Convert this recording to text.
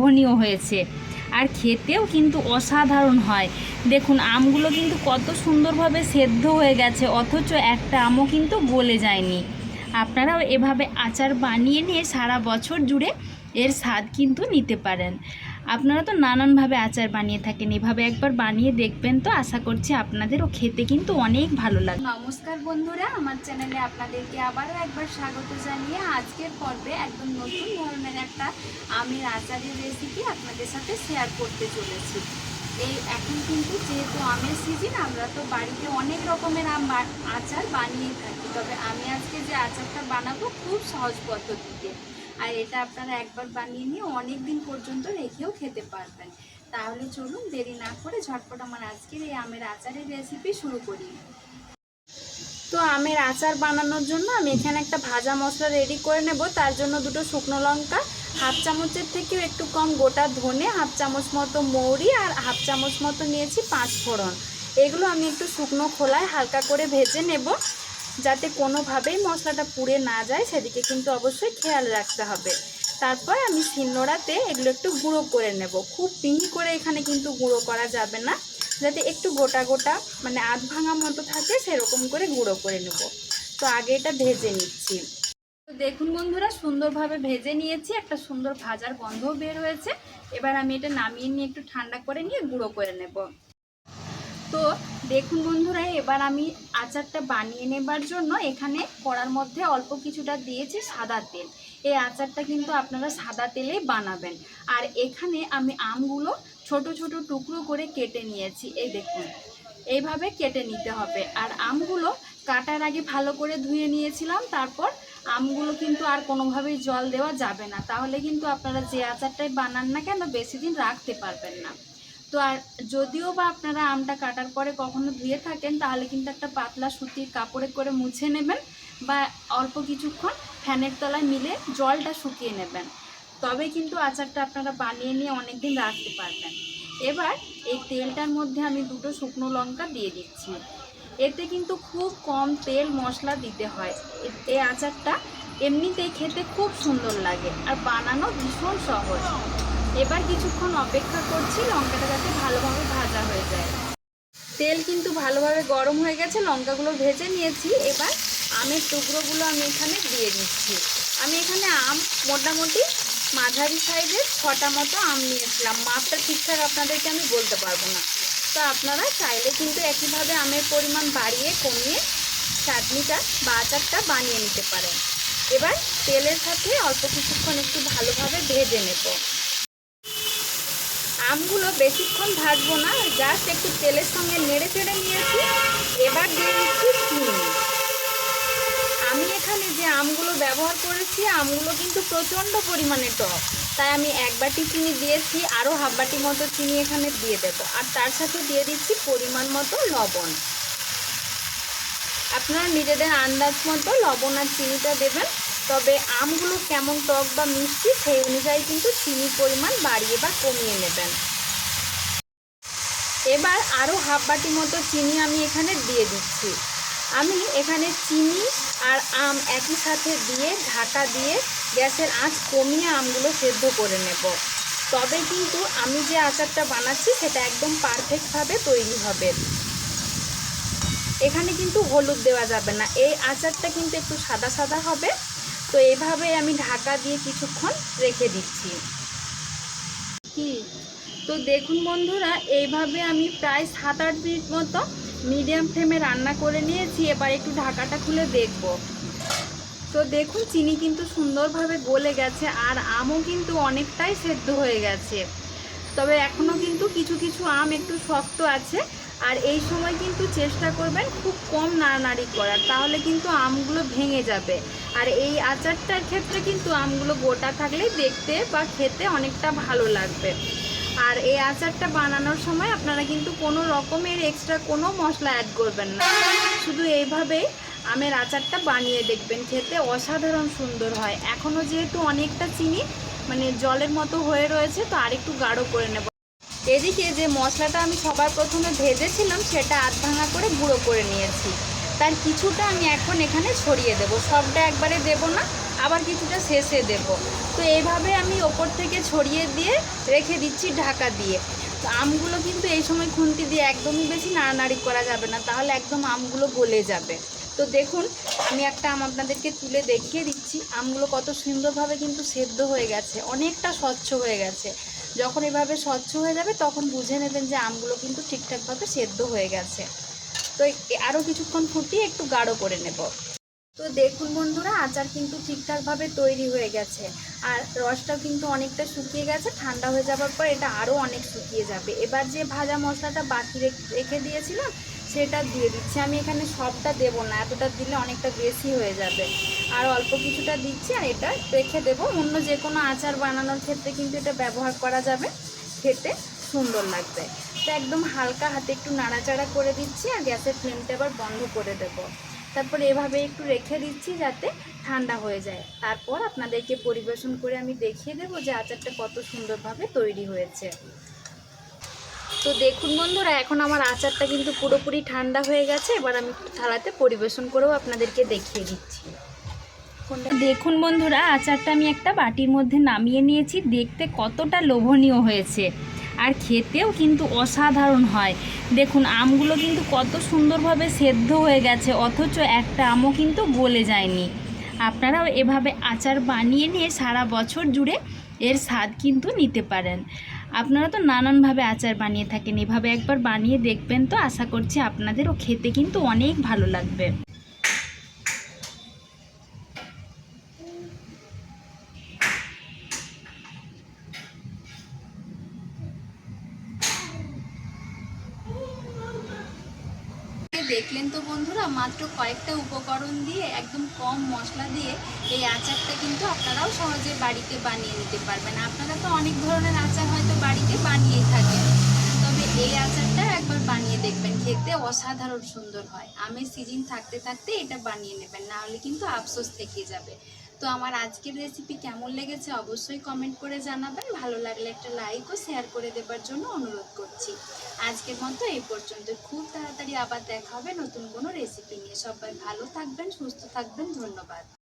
লোভনীয় হয়েছে আর খেতেও কিন্তু অসাধারণ হয়। দেখুন আমগুলো কিন্তু কত সুন্দরভাবে সেদ্ধ হয়ে গেছে, অথচ একটা আমও কিন্তু গলে যায়নি। আপনারাও এভাবে আচার বানিয়ে নিয়ে সারা বছর জুড়ে এর স্বাদ কিন্তু নিতে পারেন। আপনারা তো নানানভাবে আচার বানিয়ে থাকেন, এভাবে একবার বানিয়ে দেখবেন তো, আশা করছি আপনাদেরও খেতে কিন্তু অনেক ভালো লাগে। নমস্কার বন্ধুরা, আমার চ্যানেলে আপনাদেরকে আবারও একবার স্বাগত জানিয়ে আজকের পর্বে একদম নতুন ধরনের একটা আমের আচারের রেসিপি আপনাদের সাথে শেয়ার করতে চলেছি। এই এখন কিন্তু যেহেতু আমের সিজন, আমরা তো বাড়িতে অনেক রকমের আচার বানিয়ে থাকি, তবে আমি আজকে যে আচারটা বানাবো খুব সহজ পদ্ধতিতে, আর এটা আপনারা একবার বানিয়ে নিয়ে অনেক দিন পর্যন্ত রেখেও খেতে পারবেন। তাহলে চলুন দেরি না করে ঝটপট আমার আজকের এই আমের আচারের রেসিপি শুরু করি। তো আমের আচার বানানোর জন্য আমি এখানে একটা ভাজা মশলা রেডি করে নেব। তার জন্য দুটো শুকনো লঙ্কা, হাফ চামচের থেকেও একটু কম গোটা ধনে, হাফ চামচ মতো মৌরি আর হাফ চামচ মতো নিয়েছি পাঁচ ফোড়ন। এগুলো আমি একটু শুকনো খোলায় হালকা করে ভেজে নেব, যাতে কোনোভাবেই মশলাটা পুড়ে না যায়, সেদিকে কিন্তু অবশ্যই খেয়াল রাখতে হবে। তারপর আমি শিলনোড়াতে এগুলো একটু গুঁড়ো করে নেব। খুব মিহি করে এখানে কিন্তু গুঁড়ো করা যাবে না, যাতে একটু গোটা গোটা মানে আধ ভাঙা মতো থাকে সেরকম করে গুঁড়ো করে নেব। তো আগে এটা ভেজে নিচ্ছি। তো দেখুন বন্ধুরা, সুন্দরভাবে ভেজে নিয়েছি, একটা সুন্দর ভাজার গন্ধও বের হয়েছে। এবার আমি এটা নামিয়ে নিয়ে একটু ঠান্ডা করে নিয়ে গুঁড়ো করে নেব। তো দেখুন বন্ধুরা, এবার আমি আচারটা বানিয়ে নেবার জন্য এখানে কড়ার মধ্যে অল্প কিছুটা দিয়েছি সাদা তেল। এই আচারটা কিন্তু আপনারা সাদা তেলেই বানাবেন। আর এখানে আমি আমগুলো ছোট ছোট টুকরো করে কেটে নিয়েছি, এই দেখুন এইভাবে কেটে নিতে হবে। আর আমগুলো কাটার আগে ভালো করে ধুয়ে নিয়েছিলাম। তারপর আমগুলো কিন্তু আর কোনোভাবেই জল দেওয়া যাবে না, তাহলে কিন্তু আপনারা যে আচারটাই বানান না কেন বেশি দিন রাখতে পারবেন না। তো আর যদিও বা আপনারা আমটা কাটার পরে কখনো ধুয়ে থাকেন, তাহলে কিন্তু একটা পাতলা সুতির কাপড়ে করে মুছে নেবেন, বা অল্প কিছুক্ষণ ফ্যানের তলায় মিলে জলটা শুকিয়ে নেবেন, তবে কিন্তু আচারটা আপনারা বানিয়ে নিয়ে অনেক দিন রাখতে পারবেন। এবার এই তেলটার মধ্যে আমি দুটো শুকনো লঙ্কা দিয়ে দিচ্ছি। এতে কিন্তু খুব কম তেল মশলা দিতে হয়। এই আচারটা এমনিতেই খেতে খুব সুন্দর লাগে আর বানানো ভীষণ সহজ। এবার কিছুক্ষণ অপেক্ষা করছি লঙ্কাটা যাতে ভালোভাবে ভাজা হয়ে যায়। তেল কিন্তু ভালোভাবে গরম হয়ে গেছে, লঙ্কাগুলো ভেজে নিয়েছি। এবার আমের টুকরোগুলো আমি এখানে দিয়ে দিচ্ছি। আমি এখানে আম মোটামুটি মাঝারি সাইজের 6টা মতো আম নিয়েছিলাম, মাপটা ঠিকঠাক আপনাদেরকে আমি বলতে পারবো না। তো আপনারা চাইলে কিন্তু একইভাবে আমের পরিমাণ বাড়িয়ে কমিয়ে চাটনিটা বা আচারটা বানিয়ে নিতে পারেন। এবার তেলের সাথে অল্প কিছুক্ষণ একটু ভালোভাবে ভেজে নেব। আমগুলো বেশিক্ষণ ভাজবো না, জাস্ট একটু তেলের সঙ্গে নেড়ে চেড়ে নিয়েছি। এবার দিয়ে দিচ্ছি চিনি। আমি এখানে যে আমগুলো ব্যবহার করেছি, আমগুলো কিন্তু প্রচণ্ড পরিমাণে টক, তাই আমি 1 বাটি চিনি দিয়েছি, আরও হাফ বাটি মতো চিনি এখানে দিয়ে দেবো। আর তার সাথে দিয়ে দিচ্ছি পরিমাণ মতো লবণ। আপনারা নিজেদের আন্দাজ মতো লবণ আর চিনিটা দেবেন, তবে আমগুলো কেমন টক বা মিষ্টি সেই অনুযায়ী কিন্তু চিনির পরিমাণ বাড়িয়ে বা কমিয়ে নেবেন। এবার আরও হাফ বাটি মতো চিনি আমি এখানে দিয়ে দিচ্ছি। আমি এখানে চিনি আর আম একই সাথে দিয়ে ঢাকা দিয়ে গ্যাসের আঁচ কমিয়ে আমগুলো সেদ্ধ করে নেব, তবে কিন্তু আমি যে আচারটা বানাচ্ছি সেটা একদম পারফেক্টভাবে তৈরি হবে। এখানে কিন্তু হলুদ দেওয়া যাবে না, এই আচারটা কিন্তু একটু সাদা সাদা হবে। তো এইভাবে আমি ঢাকা দিয়ে কিছুক্ষণ রেখে দিচ্ছি। তো দেখুন বন্ধুরা, এইভাবে আমি প্রায় 7-8 মিনিট মতো মিডিয়াম ফ্লেমে রান্না করে নিয়েছি। এবার একটু ঢাকাটা খুলে দেখব। তো দেখুন চিনি কিন্তু সুন্দরভাবে গলে গেছে আর আমও কিন্তু অনেকটাই সেদ্ধ হয়ে গেছে, তবে এখনও কিন্তু কিছু কিছু আম একটু শক্ত আছে। আর এই সময় কিন্তু চেষ্টা করবেন খুব কম নাড়ানাড়ি করার, তাহলে কিন্তু আমগুলো ভেঙে যাবে। আর এই আচারটার ক্ষেত্রে কিন্তু আমগুলো গোটা থাকলেই দেখতে বা খেতে অনেকটা ভালো লাগবে। আর এই আচারটা বানানোর সময় আপনারা কিন্তু কোনো রকমের এক্সট্রা কোনো মশলা অ্যাড করবেন না, শুধু এইভাবেই আমের আচারটা বানিয়ে দেখবেন, খেতে অসাধারণ সুন্দর হয়। এখনও যেহেতু অনেকটা চিনি মানে জলের মতো হয়ে রয়েছে, তো আরেকটু গাঢ় করে নেব। এদিকে যে মশলাটা আমি সবার প্রথমে ভেজেছিলাম সেটা আধ ভাঙা করে গুঁড়ো করে নিয়েছি, তার কিছুটা আমি এখন এখানে ছড়িয়ে দেব, সবটা একবারে দেব না, আবার কিছুটা শেষে দেব। তো এইভাবে আমি ওপর থেকে ছড়িয়ে দিয়ে রেখে দিচ্ছি ঢাকা দিয়ে। তো আমগুলো কিন্তু এই সময় খুন্তি দিয়ে একদমই বেশি নাড়ানাড়ি করা যাবে না, তাহলে একদম আমগুলো গলে যাবে। তো দেখুন, আমি একটা আম আপনাদেরকে তুলে দেখিয়ে দিচ্ছি। আমগুলো কত সুন্দরভাবে কিন্তু সেদ্ধ হয়ে গেছে, অনেকটা স্বচ্ছ হয়ে গেছে। যখন এভাবে স্বচ্ছ হয়ে যাবে তখন বুঝে নেবেন যে আমগুলো কিন্তু ঠিকঠাকভাবে সেদ্ধ হয়ে গেছে। তো আরও কিছুক্ষণ ফুটিয়ে একটু গাঢ় করে নেব। তো দেখুন বন্ধুরা, আচার কিন্তু ঠিকঠাকভাবে তৈরি হয়ে গেছে, আর রসটাও কিন্তু অনেকটা শুকিয়ে গেছে। ঠান্ডা হয়ে যাওয়ার পর এটা আরও অনেক শুকিয়ে যাবে। এবার যে ভাজা মশলাটা বাকি রেখে দিয়েছিলাম সেটা দিয়ে দিচ্ছি। আমি এখানে সবটা দেবো না, এতটা দিলে অনেকটা বেশি হয়ে যাবে। আর অল্প কিছুটা দিচ্ছি, আর এটা রেখে দেবো। অন্য যে কোনো আচার বানানোর ক্ষেত্রে কিন্তু এটা ব্যবহার করা যাবে, খেতে সুন্দর লাগবে। তো একদম হালকা হাতে একটু নাড়াচাড়া করে দিচ্ছি, আর গ্যাসের ফ্লেমটা এবার বন্ধ করে দেবো। তারপর এভাবে একটু রেখে দিচ্ছি যাতে ঠান্ডা হয়ে যায়। তারপর আপনাদেরকে পরিবেশন করে আমি দেখিয়ে দেবো যে আচারটা কত সুন্দরভাবে তৈরি হয়েছে। তো দেখুন বন্ধুরা, এখন আমার আচারটা কিন্তু পুরোপুরি ঠান্ডা হয়ে গেছে। এবার আমি থালাতে পরিবেশন করেও আপনাদেরকে দেখিয়ে দিচ্ছি। দেখুন বন্ধুরা, আচারটা আমি একটা বাটির মধ্যে নামিয়ে নিয়েছি। দেখতে কতটা লোভনীয় হয়েছে, আর খেতেও কিন্তু অসাধারণ হয়। দেখুন, আমগুলো কিন্তু কত সুন্দরভাবে সেদ্ধ হয়ে গেছে, অথচ একটা আমও কিন্তু গলে যায়নি। আপনারাও এভাবে আচার বানিয়ে নিয়ে সারা বছর জুড়ে এর স্বাদ কিন্তু নিতে পারেন। আপনারা তো নানানভাবে আচার বানিয়ে থাকেন, এভাবে একবার বানিয়ে দেখবেন। তো আশা করছি আপনাদেরও খেতে কিন্তু অনেক ভালো লাগবে। দেখলেন তো বন্ধুরা, মাত্র কয়েকটা উপকরণ দিয়ে, একদম কম মশলা দিয়ে এই আচারটা কিন্তু আপনারাও সহজে বাড়িতে বানিয়ে নিতে পারবেন। আপনারা তো অনেক ধরনের আচার হয়তো বাড়িতে বানিয়েই থাকেন, তবে এই আচারটা একবার বানিয়ে দেখবেন, খেতে অসাধারণ সুন্দর হয়। আমের সিজন থাকতে থাকতে এটা বানিয়ে নেবেন, না হলে কিন্তু আফসোস থেকে যাবে। তো আমার আজকের রেসিপি কেমন লেগেছে অবশ্যই কমেন্ট করে জানাবেন। ভালো লাগলে একটা লাইক ও শেয়ার করে দেবার জন্য অনুরোধ করছি। আজকের মতো এই পর্যন্ত। খুব তাড়াতাড়ি আবার দেখা হবে নতুন কোনো রেসিপি নিয়ে। সবাই ভালো থাকবেন, সুস্থ থাকবেন। ধন্যবাদ।